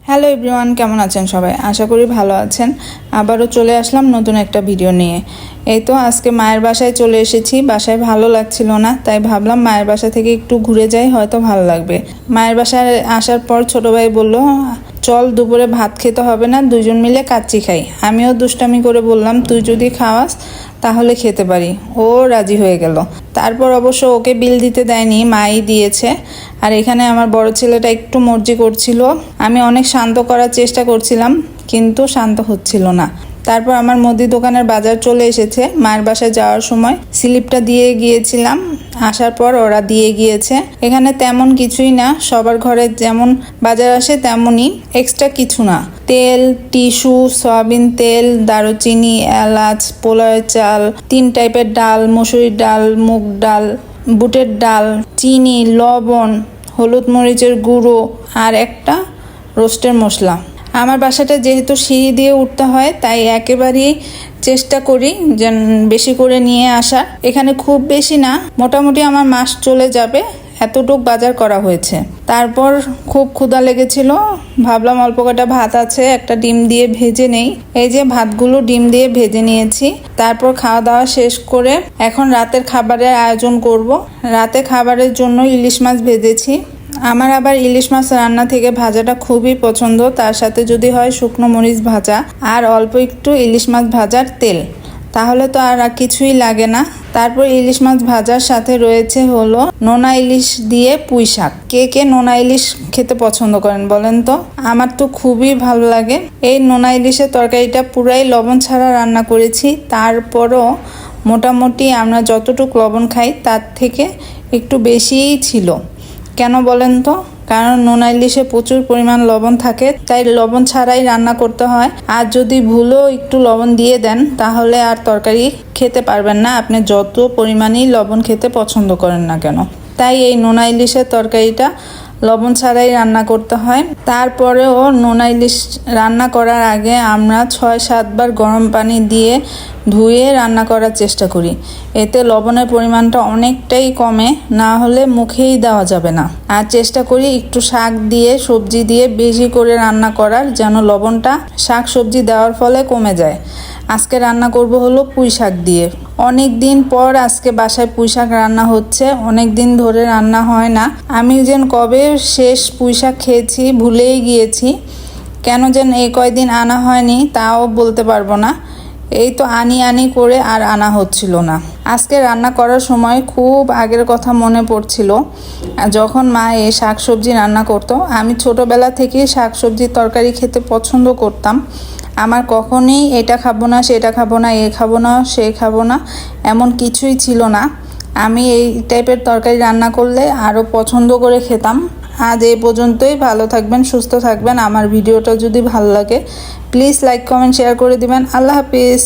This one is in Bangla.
হ্যালো এভরিওয়ান, কেমন আছেন সবাই? আশা করি ভালো আছেন। আবারও চলে আসলাম নতুন একটা ভিডিও নিয়ে। এই তো আজকে মায়ের বাসায় চলে এসেছি। বাসায় ভালো লাগছিল না, তাই ভাবলাম মায়ের বাসা থেকে একটু ঘুরে যাই, হয়তো ভালো লাগবে। মায়ের বাসায় আসার পর ছোট ভাই বলল, চল দুপুরে ভাত খেতে হবে না, দুজন মিলে কাচ্চি খাই। আমিও দুষ্টামি করে বললাম, তুই যদি খাওয়াস তাহলে খেতে পারি। ও রাজি হয়ে গেল। তারপর অবশ্য ওকে বিল দিতে দেয়নি, মাই দিয়েছে। আর এখানে আমার বড় ছেলেটা একটু মর্জি করছিল। আমি অনেক শান্ত করার চেষ্টা করছিলাম, কিন্তু শান্ত হচ্ছিল না। তারপর আমার মুদি দোকানের বাজার চলে এসেছে। মায়ের বাসায় যাওয়ার সময় স্লিপটা দিয়ে গিয়েছিলাম, আসার পর ওরা দিয়ে গিয়েছে। এখানে তেমন কিছুই না, সবার ঘরে যেমন বাজার আসে তেমনই, এক্সট্রা কিছু না। তেল, টিস্যু, সয়াবিন তেল, দারুচিনি, এলাচ, পোলাও চাল, 3 টাইপের ডাল, মসুরির ডাল, মুগ ডাল, বুটের ডাল, চিনি, লবণ, হলুদ মরিচের গুঁড়ো আর একটা রোস্টের মশলা। আমার বাসাটা যেহেতু সিঁড়ি দিয়ে উঠতে হয়, তাই একেবারেই চেষ্টা করি যে বেশি করে নিয়ে আসার। এখানে খুব বেশি না, মোটামুটি আমার মাস চলে যাবে, এতটুক বাজার করা হয়েছে। তারপর খুব ক্ষুধা লেগেছিল, ভাবলাম অল্প কটা ভাত আছে, একটা ডিম দিয়ে ভেজে নেই। এই যে ভাতগুলো ডিম দিয়ে ভেজে নিয়েছি। তারপর খাওয়া দাওয়া শেষ করে এখন রাতের খাবারের আয়োজন করব। রাতে খাবারের জন্য ইলিশ মাছ ভেজেছি। আমার আবার ইলিশ মাছ রান্না থেকে ভাজাটা খুবই পছন্দ, তার সাথে যদি হয় শুকনো মরিচ ভাজা আর অল্প একটু ইলিশ মাছ ভাজার তেল, তাহলে তো আর কিছুই লাগে না। তারপর ইলিশ মাছ ভাজার সাথে রয়েছে হলো নোনা ইলিশ দিয়ে পুঁই শাক। কে কে নোনা ইলিশ খেতে পছন্দ করেন বলেন তো? আমার তো খুবই ভালো লাগে। এই নোনা ইলিশের তরকারিটা পুরাই লবণ ছাড়া রান্না করেছি। তারপরও মোটামুটি আমরা যতটুকু লবণ খাই তার থেকে একটু বেশিই ছিল। কেন বলেন তো? কারণ নোনা ইলিশে প্রচুর পরিমাণ লবণ থাকে, তাই লবণ ছাড়াই রান্না করতে হয়। আর যদি ভুলেও একটু লবণ দিয়ে দেন তাহলে আর তরকারি খেতে পারবেন না, আপনি যত পরিমাণেই লবণ খেতে পছন্দ করেন না কেন। তাই এই নোনা ইলিশের তরকারিটা লবণ ছাড়াই রান্না করতে হয়। তারপরেও নোনা ইলিশ রান্না করার আগে আমরা 6-7 বার গরম পানি দিয়ে ধুয়ে রান্না করার চেষ্টা করি। এতে লবণের পরিমাণটা অনেকটাই কমে, না হলে মুখেই দেওয়া যাবে না। আর চেষ্টা করি একটু শাক দিয়ে, সবজি দিয়ে বেশি করে রান্না করার, যেন লবণটা শাক সবজি দেওয়ার ফলে কমে যায়। আজকে রান্না করব হলো পুঁই শাক দিয়ে। অনেক দিন পর আজকে বাসায় পুঁই শাক রান্না হচ্ছে, অনেক দিন ধরে রান্না হয় না। আমি যেন কবে শেষ পুঁই শাক খেয়েছি ভুলেই গিয়েছি। কেন যেন এই কয়দিন আনা হয়নি তাও বলতে পারবো না। এই তো আনি করে আর আনা হচ্ছিল না। আজকে রান্না করার সময় খুব আগের কথা মনে পড়ছিল, যখন মা এই শাকসবজি রান্না করতো। আমি ছোটোবেলা থেকেই শাকসবজির তরকারি খেতে পছন্দ করতাম। আমার কখনোই এটা খাবো না, সেটা খাবো না, এ খাবো না, সে খাবো না, এমন কিছুই ছিল না। আমি এই টাইপের তরকারি রান্না করলে আরও পছন্দ করে খেতাম। আজ এই পর্যন্তই। ভালো থাকবেন, সুস্থ থাকবেন। আমার ভিডিওটা যদি ভালো লাগে প্লিজ লাইক, কমেন্ট, শেয়ার করে দিবেন। আল্লাহ হাফিজ।